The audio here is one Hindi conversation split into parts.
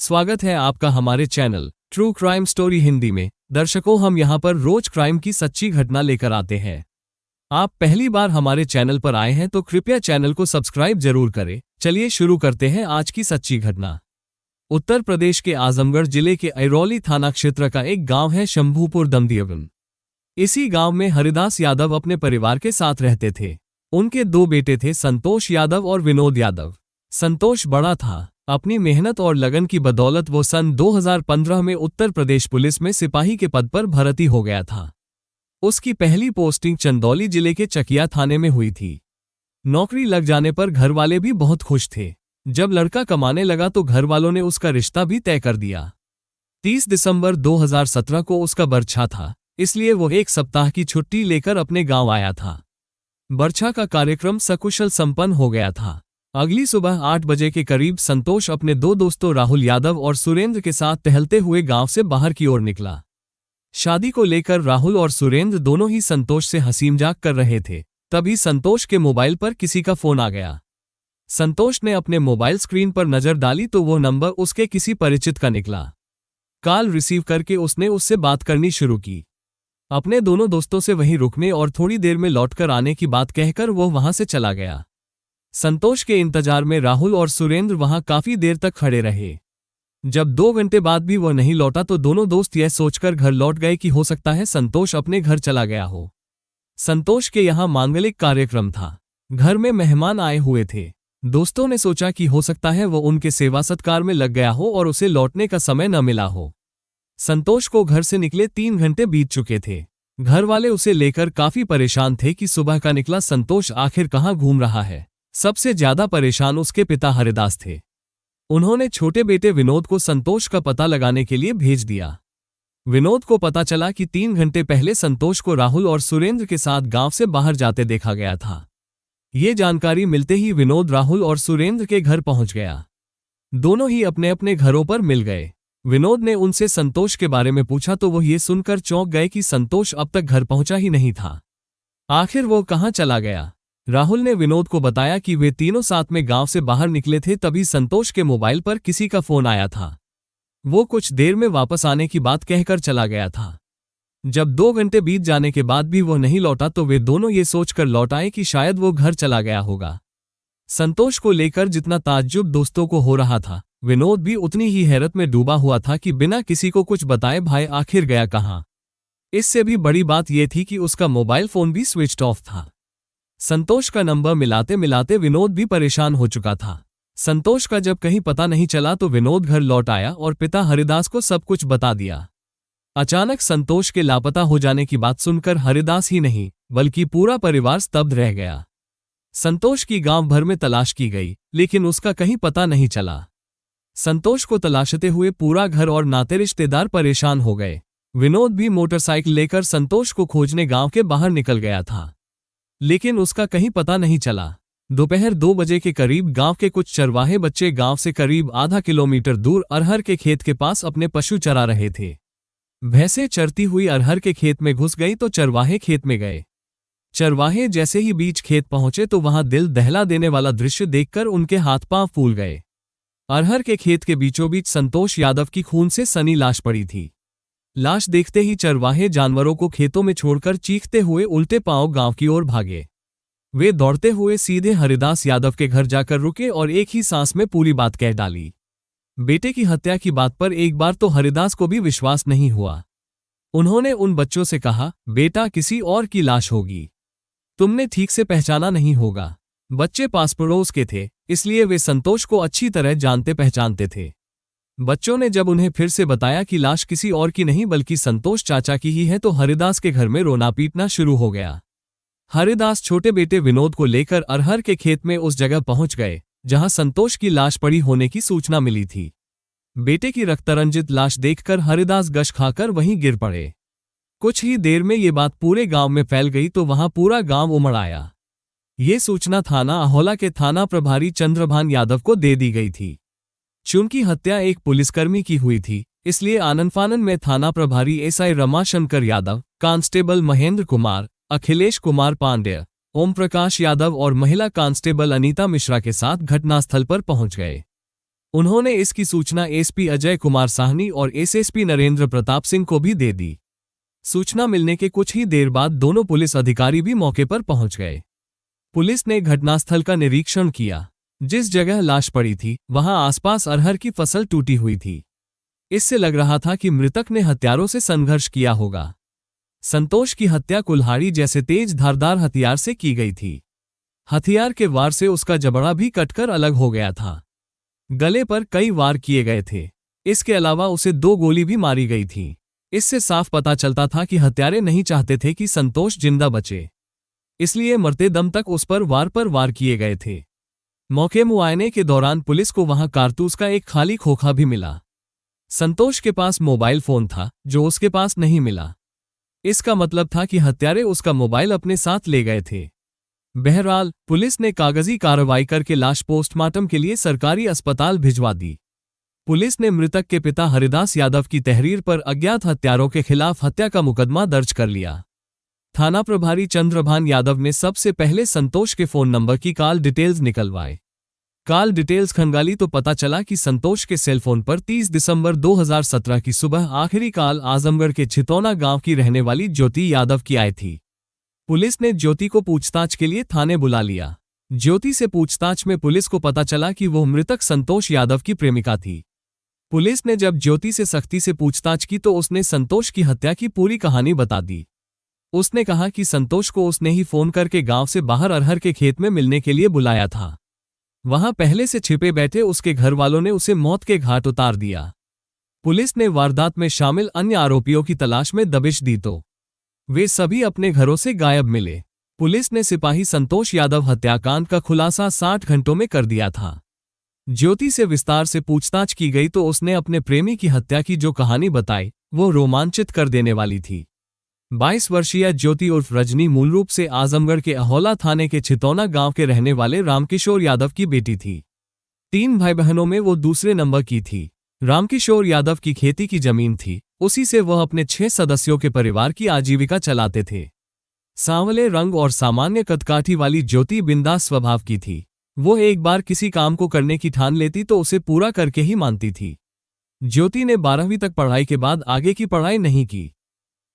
स्वागत है आपका हमारे channel true crime story Hindi में। दर्शकों, हम यहाँ पर रोज क्राइम की सच्ची घटना लेकर आते हैं। आप पहली बार हमारे चैनल पर आए हैं तो कृपया चैनल को सब्सक्राइब जरूर करें। चलिए शुरू करते हैं आज की सच्ची घटना। उत्तर प्रदेश के आजमगढ़ जिले के अरौली थाना क्षेत्र का एक गांव है शंभूपुर दमदियवन। इसी गांव में हरिदास यादव अपने परिवार के साथ रहते थे। उनके दो बेटे थे, संतोष यादव और विनोद यादव। संतोष बड़ा था। अपनी मेहनत और लगन की बदौलत वो सन 2015 में उत्तर प्रदेश पुलिस में सिपाही के पद पर भर्ती हो गया था। उसकी पहली पोस्टिंग चंदौली जिले के चकिया थाने में हुई थी। नौकरी लग जाने पर घर वाले भी बहुत खुश थे। जब लड़का कमाने लगा तो घर वालों ने उसका रिश्ता भी तय कर दिया। 30 दिसंबर 2017 को उसका बरछा था, इसलिए वो एक सप्ताह की छुट्टी लेकर अपने गांव आया था। बरछा का कार्यक्रम सकुशल संपन्न हो गया था। अगली सुबह 8 बजे के करीब संतोष अपने दो दोस्तों राहुल यादव और सुरेंद्र के साथ टहलते हुए गांव से बाहर की ओर निकला। शादी को लेकर राहुल और सुरेंद्र दोनों ही संतोष से हंसी मजाक कर रहे थे। तभी संतोष के मोबाइल पर किसी का फोन आ गया। संतोष ने अपने मोबाइल स्क्रीन पर नजर डाली तो वो नंबर उसके किसी परिचित का निकला। कॉल रिसीव करके उसने उससे बात करनी शुरू की। अपने दोनों दोस्तों से वहीं रुकने और थोड़ी देर में लौटकर आने की बात कहकर वो वहां से चला गया। संतोष के इंतजार में राहुल और सुरेंद्र वहां काफी देर तक खड़े रहे। जब 2 घंटे बाद भी वो नहीं लौटा तो दोनों दोस्त यह सोचकर घर लौट गए कि हो सकता है संतोष अपने घर चला गया हो। संतोष के यहाँ मांगलिक कार्यक्रम था। घर में मेहमान आए हुए थे। दोस्तों ने सोचा कि हो सकता है वो उनके सेवा सत्कार में लग गया हो और उसे लौटने का समय न मिला हो। संतोष को घर से निकले 3 घंटे बीत चुके थे। घर वाले उसे लेकर काफी परेशान थे कि सुबह का निकला संतोष आखिर कहाँ घूम रहा है। सबसे ज्यादा परेशान उसके पिता हरिदास थे। उन्होंने छोटे बेटे विनोद को संतोष का पता लगाने के लिए भेज दिया। विनोद को पता चला कि 3 घंटे पहले संतोष को राहुल और सुरेंद्र के साथ गांव से बाहर जाते देखा गया था। ये जानकारी मिलते ही विनोद राहुल और सुरेंद्र के घर पहुंच गया। दोनों ही अपने अपने घरों पर मिल गए। विनोद ने उनसे संतोष के बारे में पूछा तो वो ये सुनकर चौंक गए कि संतोष अब तक घर पहुंचा ही नहीं था। आखिर वो कहाँ चला गया। राहुल ने विनोद को बताया कि वे तीनों साथ में गांव से बाहर निकले थे, तभी संतोष के मोबाइल पर किसी का फोन आया था। वो कुछ देर में वापस आने की बात कहकर चला गया था। जब 2 घंटे बीत जाने के बाद भी वो नहीं लौटा तो वे दोनों ये सोचकर लौट आए कि शायद वो घर चला गया होगा। संतोष को लेकर जितना ताज्जुब दोस्तों को हो रहा था, विनोद भी उतनी ही हैरत में डूबा हुआ था कि बिना किसी को कुछ बताए भाई आखिर गया कहाँ। इससे भी बड़ी बात यह थी कि उसका मोबाइल फोन भी स्विच ऑफ था। संतोष का नंबर मिलाते मिलाते विनोद भी परेशान हो चुका था। संतोष का जब कहीं पता नहीं चला तो विनोद घर लौट आया और पिता हरिदास को सब कुछ बता दिया। अचानक संतोष के लापता हो जाने की बात सुनकर हरिदास ही नहीं बल्कि पूरा परिवार स्तब्ध रह गया। संतोष की गांव भर में तलाश की गई, लेकिन उसका कहीं पता नहीं चला। संतोष को तलाशते हुए पूरा घर और नाते रिश्तेदार परेशान हो गए। विनोद भी मोटरसाइकिल लेकर संतोष को खोजने गांव के बाहर निकल गया था, लेकिन उसका कहीं पता नहीं चला। दोपहर 2 बजे के करीब गांव के कुछ चरवाहे बच्चे गांव से करीब आधा किलोमीटर दूर अरहर के खेत के पास अपने पशु चरा रहे थे। भैंसें चरती हुई अरहर के खेत में घुस गई तो चरवाहे खेत में गए। चरवाहे जैसे ही बीच खेत पहुंचे तो वहां दिल दहला देने वाला दृश्य देखकर उनके हाथ पांव फूल गए। अरहर के खेत के बीचों बीच संतोष यादव की खून से सनी लाश पड़ी थी। लाश देखते ही चरवाहे जानवरों को खेतों में छोड़कर चीखते हुए उल्टे पांव गांव की ओर भागे। वे दौड़ते हुए सीधे हरिदास यादव के घर जाकर रुके और एक ही सांस में पूरी बात कह डाली। बेटे की हत्या की बात पर एक बार तो हरिदास को भी विश्वास नहीं हुआ। उन्होंने उन बच्चों से कहा, बेटा किसी और की लाश होगी, तुमने ठीक से पहचाना नहीं होगा। बच्चे पास पड़ोस के थे, इसलिए वे संतोष को अच्छी तरह जानते पहचानते थे। बच्चों ने जब उन्हें फिर से बताया कि लाश किसी और की नहीं बल्कि संतोष चाचा की ही है तो हरिदास के घर में रोना पीटना शुरू हो गया। हरिदास छोटे बेटे विनोद को लेकर अरहर के खेत में उस जगह पहुंच गए जहां संतोष की लाश पड़ी होने की सूचना मिली थी। बेटे की रक्तरंजित लाश देखकर हरिदास गश खाकर वहीं गिर पड़े। कुछ ही देर में ये बात पूरे गांव में फैल गई तो वहां पूरा गांव उमड़ आया। ये सूचना थाना अहोला के थाना प्रभारी चंद्रभान यादव को दे दी गई थी। चूंकि हत्या एक पुलिसकर्मी की हुई थी, इसलिए आनन-फानन में थाना प्रभारी एसआई रमाशंकर यादव, कांस्टेबल महेंद्र कुमार, अखिलेश कुमार पांड्य, ओम प्रकाश यादव और महिला कांस्टेबल अनीता मिश्रा के साथ घटनास्थल पर पहुंच गए। उन्होंने इसकी सूचना एसपी अजय कुमार साहनी और एसएसपी नरेंद्र प्रताप सिंह को भी दे दी। सूचना मिलने के कुछ ही देर बाद दोनों पुलिस अधिकारी भी मौके पर पहुंच गए। पुलिस ने घटनास्थल का निरीक्षण किया। जिस जगह लाश पड़ी थी वहां आसपास अरहर की फसल टूटी हुई थी। इससे लग रहा था कि मृतक ने हत्यारों से संघर्ष किया होगा। संतोष की हत्या कुल्हाड़ी जैसे तेज धारदार हथियार से की गई थी। हथियार के वार से उसका जबड़ा भी कटकर अलग हो गया था। गले पर कई वार किए गए थे। इसके अलावा उसे 2 गोली भी मारी गई थी। इससे साफ पता चलता था कि हत्यारे नहीं चाहते थे कि संतोष जिंदा बचे, इसलिए मरते दम तक उस पर वार किए गए थे। मौके मुआयने के दौरान पुलिस को वहां कारतूस का एक खाली खोखा भी मिला। संतोष के पास मोबाइल फोन था जो उसके पास नहीं मिला। इसका मतलब था कि हत्यारे उसका मोबाइल अपने साथ ले गए थे। बहरहाल पुलिस ने कागजी कार्रवाई करके लाश पोस्टमार्टम के लिए सरकारी अस्पताल भिजवा दी। पुलिस ने मृतक के पिता हरिदास यादव की तहरीर पर अज्ञात हत्यारों के खिलाफ हत्या का मुकदमा दर्ज कर लिया। थाना प्रभारी चंद्रभान यादव ने सबसे पहले संतोष के फोन नंबर की कॉल डिटेल्स निकलवाए। कॉल डिटेल्स खंगाली तो पता चला कि संतोष के सेलफोन पर 30 दिसंबर 2017 की सुबह आखिरी कॉल आजमगढ़ के छितौना गांव की रहने वाली ज्योति यादव की आई थी। पुलिस ने ज्योति को पूछताछ के लिए थाने बुला लिया। ज्योति से पूछताछ में पुलिस को पता चला कि वो मृतक संतोष यादव की प्रेमिका थी। पुलिस ने जब ज्योति से सख्ती से पूछताछ की तो उसने संतोष की हत्या की पूरी कहानी बता दी। उसने कहा कि संतोष को उसने ही फोन करके गांव से बाहर अरहर के खेत में मिलने के लिए बुलाया था। वहां पहले से छिपे बैठे उसके घर वालों ने उसे मौत के घाट उतार दिया। पुलिस ने वारदात में शामिल अन्य आरोपियों की तलाश में दबिश दी तो वे सभी अपने घरों से गायब मिले। पुलिस ने सिपाही संतोष यादव हत्याकांड का खुलासा 60 घंटों में कर दिया था। ज्योति से विस्तार से पूछताछ की गई तो उसने अपने प्रेमी की हत्या की जो कहानी बताई वो रोमांचित कर देने वाली थी। 22 वर्षीय ज्योति उर्फ रजनी मूल रूप से आजमगढ़ के अहोला थाने के छितौना गांव के रहने वाले रामकिशोर यादव की बेटी थी। 3 भाई बहनों में वो दूसरे नंबर की थी। रामकिशोर यादव की खेती की जमीन थी, उसी से वह अपने 6 सदस्यों के परिवार की आजीविका चलाते थे। सांवले रंग और सामान्य कदकाठी वाली ज्योति बिंदास स्वभाव की थी। वो एक बार किसी काम को करने की ठान लेती तो उसे पूरा करके ही मानती थी। ज्योति ने 12वीं तक पढ़ाई के बाद आगे की पढ़ाई नहीं की।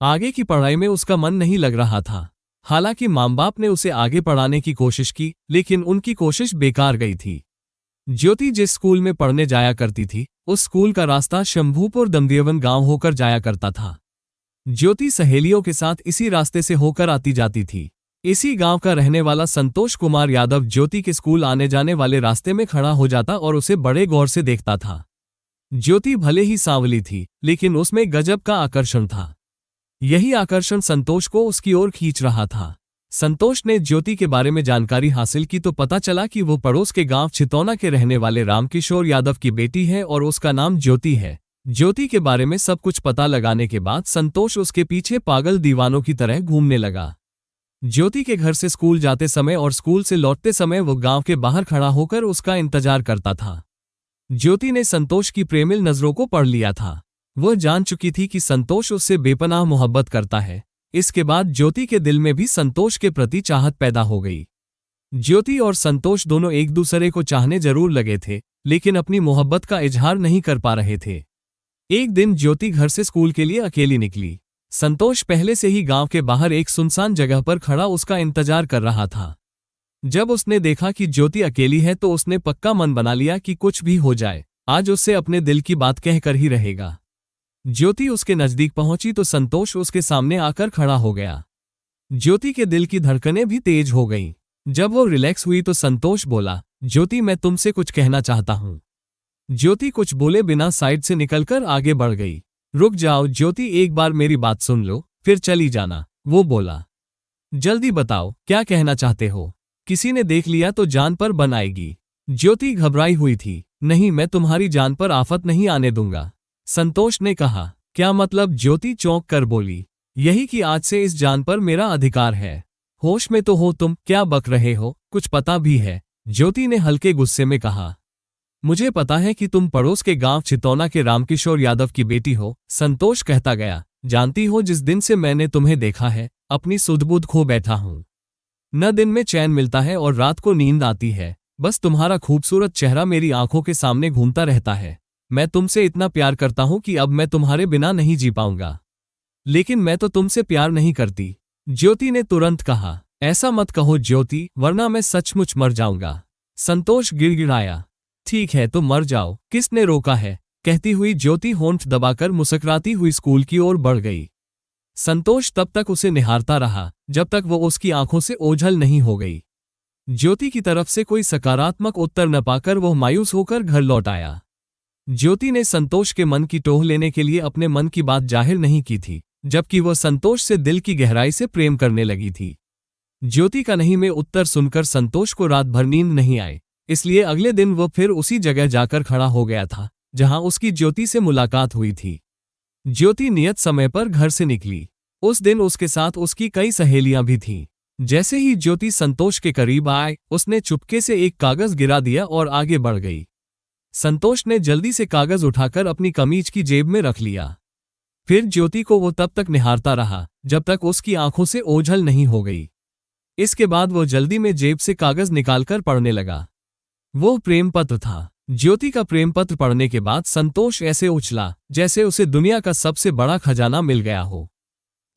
आगे की पढ़ाई में उसका मन नहीं लग रहा था। हालांकि माँ बाप ने उसे आगे पढ़ाने की कोशिश की, लेकिन उनकी कोशिश बेकार गई थी। ज्योति जिस स्कूल में पढ़ने जाया करती थी उस स्कूल का रास्ता शंभूपुर दमदेवन गांव होकर जाया करता था। ज्योति सहेलियों के साथ इसी रास्ते से होकर आती जाती थी। इसी गांव का रहने वाला संतोष कुमार यादव ज्योति के स्कूल आने जाने वाले रास्ते में खड़ा हो जाता और उसे बड़े गौर से देखता था। ज्योति भले ही सांवली थी, लेकिन उसमें गजब का आकर्षण था। यही आकर्षण संतोष को उसकी ओर खींच रहा था। संतोष ने ज्योति के बारे में जानकारी हासिल की तो पता चला कि वो पड़ोस के गांव छितौना के रहने वाले रामकिशोर यादव की बेटी है और उसका नाम ज्योति है। ज्योति के बारे में सब कुछ पता लगाने के बाद संतोष उसके पीछे पागल दीवानों की तरह घूमने लगा। ज्योति के घर से स्कूल जाते समय और स्कूल से लौटते समय वो गांव के बाहर खड़ा होकर उसका इंतजार करता था। ज्योति ने संतोष की प्रेमिल नजरों को पढ़ लिया था। वह जान चुकी थी कि संतोष उससे बेपनाह मोहब्बत करता है। इसके बाद ज्योति के दिल में भी संतोष के प्रति चाहत पैदा हो गई। ज्योति और संतोष दोनों एक दूसरे को चाहने जरूर लगे थे, लेकिन अपनी मोहब्बत का इजहार नहीं कर पा रहे थे। एक दिन ज्योति घर से स्कूल के लिए अकेली निकली। संतोष पहले से ही गांव के बाहर एक सुनसान जगह पर खड़ा उसका इंतजार कर रहा था। जब उसने देखा कि ज्योति अकेली है तो उसने पक्का मन बना लिया कि कुछ भी हो जाए आज उससे अपने दिल की बात कहकर ही रहेगा। ज्योति उसके नजदीक पहुंची तो संतोष उसके सामने आकर खड़ा हो गया। ज्योति के दिल की धड़कनें भी तेज हो गईं। जब वो रिलैक्स हुई तो संतोष बोला, ज्योति मैं तुमसे कुछ कहना चाहता हूं। ज्योति कुछ बोले बिना साइड से निकलकर आगे बढ़ गई। रुक जाओ ज्योति, एक बार मेरी बात सुन लो फिर चली जाना, वो बोला। जल्दी बताओ क्या कहना चाहते हो, किसी ने देख लिया तो जान पर बन आएगी। ज्योति घबराई हुई थी। नहीं, मैं तुम्हारी जान पर आफत नहीं आने दूंगा, संतोष ने कहा। क्या मतलब, ज्योति चौंक कर बोली। यही कि आज से इस जान पर मेरा अधिकार है। होश में तो हो तुम, क्या बक रहे हो, कुछ पता भी है, ज्योति ने हल्के गुस्से में कहा। मुझे पता है कि तुम पड़ोस के गांव छितौना के रामकिशोर यादव की बेटी हो, संतोष कहता गया। जानती हो जिस दिन से मैंने तुम्हें देखा है अपनी सुध-बुध खो बैठा हूं। न दिन में चैन मिलता है और रात को नींद आती है। बस तुम्हारा खूबसूरत चेहरा मेरी आंखों के सामने घूमता रहता है। मैं तुमसे इतना प्यार करता हूं कि अब मैं तुम्हारे बिना नहीं जी पाऊंगा। लेकिन मैं तो तुमसे प्यार नहीं करती, ज्योति ने तुरंत कहा। ऐसा मत कहो ज्योति, वरना मैं सचमुच मर जाऊंगा। संतोष गिड़गिड़ाया। ठीक है तो मर जाओ, किसने रोका है, कहती हुई ज्योति होंठ दबाकर मुस्कुराती हुई स्कूल की ओर बढ़ गई। संतोष तब तक उसे निहारता रहा जब तक वो उसकी आंखों से ओझल नहीं हो गई। ज्योति की तरफ से कोई सकारात्मक उत्तर न पाकर वो मायूस होकर घर लौट आया। ज्योति ने संतोष के मन की टोह लेने के लिए अपने मन की बात जाहिर नहीं की थी, जबकि वह संतोष से दिल की गहराई से प्रेम करने लगी थी। ज्योति का नहीं में उत्तर सुनकर संतोष को रात भर नींद नहीं आई, इसलिए अगले दिन वो फिर उसी जगह जाकर खड़ा हो गया था जहां उसकी ज्योति से मुलाकात हुई थी। ज्योति नियत समय पर घर से निकली। उस दिन उसके साथ उसकी कई सहेलियां भी थीं। जैसे ही ज्योति संतोष के करीब आए, उसने चुपके से एक कागज गिरा दिया और आगे बढ़ गई। संतोष ने जल्दी से कागज उठाकर अपनी कमीज की जेब में रख लिया। फिर ज्योति को वो तब तक निहारता रहा जब तक उसकी आंखों से ओझल नहीं हो गई। इसके बाद वो जल्दी में जेब से कागज निकालकर पढ़ने लगा। वो प्रेम पत्र था। ज्योति का प्रेम पत्र पढ़ने के बाद संतोष ऐसे उछला जैसे उसे दुनिया का सबसे बड़ा खजाना मिल गया हो।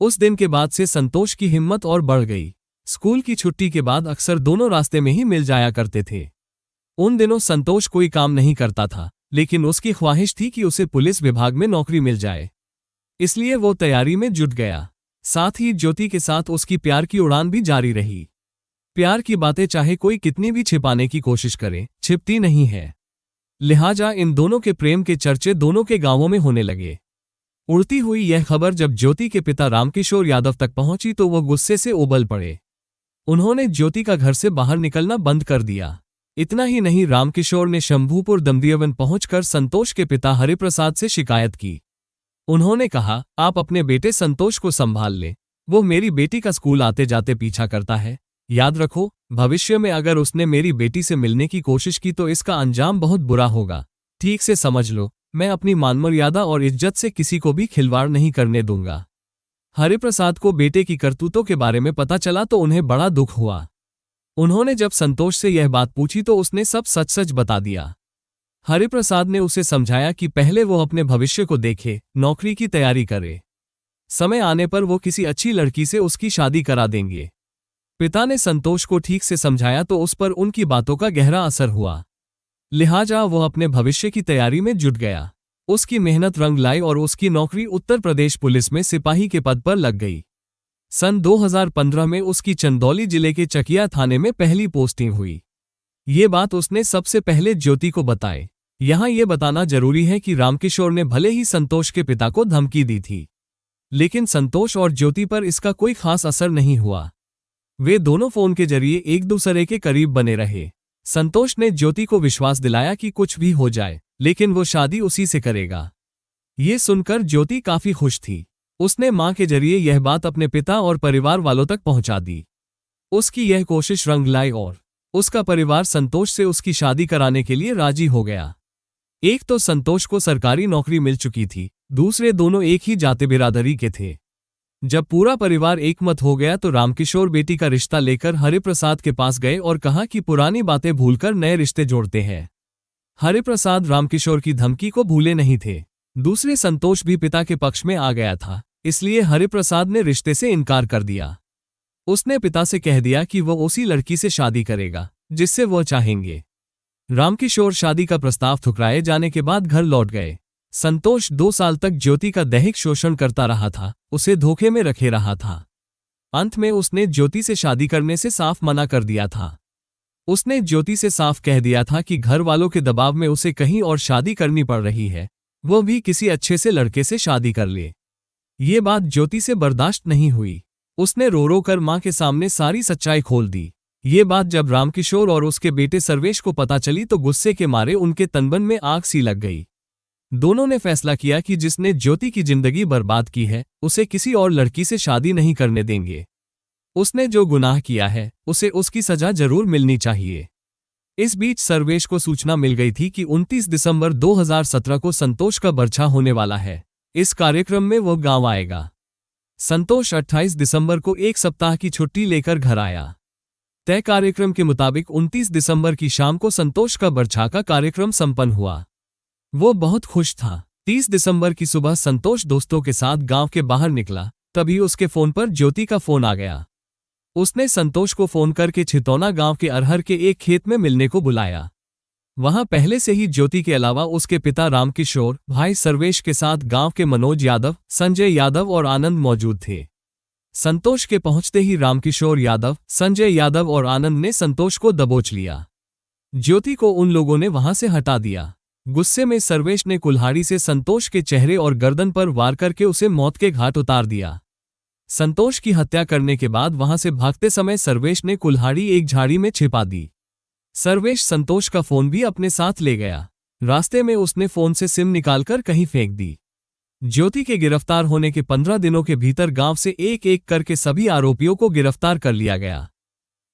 उस दिन के बाद से संतोष की हिम्मत और बढ़ गई। स्कूल की छुट्टी के बाद अक्सर दोनों रास्ते में ही मिल जाया करते थे। उन दिनों संतोष कोई काम नहीं करता था, लेकिन उसकी ख्वाहिश थी कि उसे पुलिस विभाग में नौकरी मिल जाए। इसलिए वो तैयारी में जुट गया। साथ ही ज्योति के साथ उसकी प्यार की उड़ान भी जारी रही। प्यार की बातें चाहे कोई कितनी भी छिपाने की कोशिश करे, छिपती नहीं है। लिहाजा इन दोनों के प्रेम के चर्चे दोनों के गांवों में होने लगे। उड़ती हुई यह खबर जब ज्योति के पिता रामकिशोर यादव तक पहुंची तो वो गुस्से से उबल पड़े। उन्होंने ज्योति का घर से बाहर निकलना बंद कर दिया। इतना ही नहीं, रामकिशोर ने शंभूपुर दमदियावन पहुंचकर संतोष के पिता हरिप्रसाद से शिकायत की। उन्होंने कहा, आप अपने बेटे संतोष को संभाल लें, वो मेरी बेटी का स्कूल आते जाते पीछा करता है। याद रखो, भविष्य में अगर उसने मेरी बेटी से मिलने की कोशिश की तो इसका अंजाम बहुत बुरा होगा। ठीक से समझ लो, मैं अपनी मान मर्यादा और इज्जत से किसी को भी खिलवाड़ नहीं करने दूंगा। हरिप्रसाद को बेटे की करतूतों के बारे में पता चला तो उन्हें बड़ा दुख हुआ। उन्होंने जब संतोष से यह बात पूछी तो उसने सब सच सच बता दिया। हरिप्रसाद ने उसे समझाया कि पहले वो अपने भविष्य को देखे, नौकरी की तैयारी करे। समय आने पर वो किसी अच्छी लड़की से उसकी शादी करा देंगे। पिता ने संतोष को ठीक से समझाया तो उस पर उनकी बातों का गहरा असर हुआ। लिहाजा वो अपने भविष्य की तैयारी में जुट गया। उसकी मेहनत रंग लाई और उसकी नौकरी उत्तर प्रदेश पुलिस में सिपाही के पद पर लग गई। सन 2015 में उसकी चंदौली जिले के चकिया थाने में पहली पोस्टिंग हुई। ये बात उसने सबसे पहले ज्योति को बताई। यहाँ ये बताना जरूरी है कि रामकिशोर ने भले ही संतोष के पिता को धमकी दी थी, लेकिन संतोष और ज्योति पर इसका कोई खास असर नहीं हुआ। वे दोनों फोन के जरिए एक दूसरे के करीब बने रहे। संतोष ने ज्योति को विश्वास दिलाया कि कुछ भी हो जाए, लेकिन वो शादी उसी से करेगा। ये सुनकर ज्योति काफी खुश थी। उसने मां के जरिए यह बात अपने पिता और परिवार वालों तक पहुंचा दी। उसकी यह कोशिश रंग लाई और उसका परिवार संतोष से उसकी शादी कराने के लिए राजी हो गया। एक तो संतोष को सरकारी नौकरी मिल चुकी थी, दूसरे दोनों एक ही जाति बिरादरी के थे। जब पूरा परिवार एकमत हो गया तो रामकिशोर बेटी का रिश्ता लेकर हरिप्रसाद के पास गए और कहा कि पुरानी बातें भूलकर नए रिश्ते जोड़ते हैं। हरिप्रसाद रामकिशोर की धमकी को भूले नहीं थे। दूसरे संतोष भी पिता के पक्ष में आ गया था, इसलिए हरिप्रसाद ने रिश्ते से इनकार कर दिया। उसने पिता से कह दिया कि वो उसी लड़की से शादी करेगा जिससे वो चाहेंगे। रामकिशोर शादी का प्रस्ताव ठुकराए जाने के बाद घर लौट गए। संतोष 2 साल तक ज्योति का दैहिक शोषण करता रहा था, उसे धोखे में रखे रहा था। अंत में उसने ज्योति से शादी करने से साफ मना कर दिया था। उसने ज्योति से साफ कह दिया था कि घर वालों के दबाव में उसे कहीं और शादी करनी पड़ रही है, वो भी किसी अच्छे से लड़के से शादी कर ले। ये बात ज्योति से बर्दाश्त नहीं हुई। उसने रो रो कर मां के सामने सारी सच्चाई खोल दी। ये बात जब रामकिशोर और उसके बेटे सर्वेश को पता चली तो गुस्से के मारे उनके तनबन में आग सी लग गई। दोनों ने फैसला किया कि जिसने ज्योति की जिंदगी बर्बाद की है उसे किसी और लड़की से शादी नहीं करने देंगे। उसने जो गुनाह किया है उसे उसकी सजा जरूर मिलनी चाहिए। इस बीच सर्वेश को सूचना मिल गई थी कि 29 दिसंबर 2017 को संतोष का बर्छा होने वाला है। इस कार्यक्रम में वो गांव आएगा। संतोष 28 दिसंबर को एक सप्ताह की छुट्टी लेकर घर आया। तय कार्यक्रम के मुताबिक 29 दिसंबर की शाम को संतोष का बरछा का कार्यक्रम संपन्न हुआ। वो बहुत खुश था। 30 दिसंबर की सुबह संतोष दोस्तों के साथ गांव के बाहर निकला, तभी उसके फोन पर ज्योति का फोन आ गया। उसने संतोष को फोन करके छितौना गांव के अरहर के एक खेत में मिलने को बुलाया। वहां पहले से ही ज्योति के अलावा उसके पिता रामकिशोर, भाई सर्वेश के साथ गांव के मनोज यादव, संजय यादव और आनंद मौजूद थे। संतोष के पहुंचते ही रामकिशोर यादव, संजय यादव और आनंद ने संतोष को दबोच लिया। ज्योति को उन लोगों ने वहां से हटा दिया। गुस्से में सर्वेश ने कुल्हाड़ी से संतोष के चेहरे और गर्दन पर वार करके उसे मौत के घाट उतार दिया। संतोष की हत्या करने के बाद वहां से भागते समय सर्वेश ने कुल्हाड़ी एक झाड़ी में छिपा दी। सर्वेश संतोष का फोन भी अपने साथ ले गया। रास्ते में उसने फोन से सिम निकालकर कहीं फेंक दी। ज्योति के गिरफ्तार होने के 15 दिनों के भीतर गांव से एक एक करके सभी आरोपियों को गिरफ्तार कर लिया गया।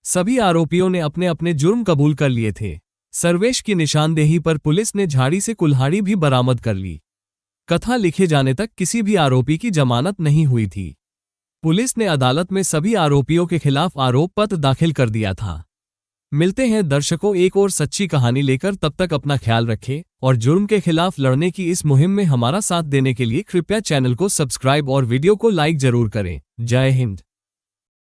सभी आरोपियों ने अपने अपने जुर्म कबूल कर लिए थे। सर्वेश की निशानदेही पर पुलिस ने झाड़ी से कुल्हाड़ी भी बरामद कर ली। कथा लिखे जाने तक किसी भी आरोपी की जमानत नहीं हुई थी। पुलिस ने अदालत में सभी आरोपियों के खिलाफ आरोप पत्र दाखिल कर दिया था। मिलते हैं दर्शकों एक और सच्ची कहानी लेकर, तब तक अपना ख्याल रखें और जुर्म के खिलाफ लड़ने की इस मुहिम में हमारा साथ देने के लिए कृपया चैनल को सब्सक्राइब और वीडियो को लाइक जरूर करें। जय हिंद।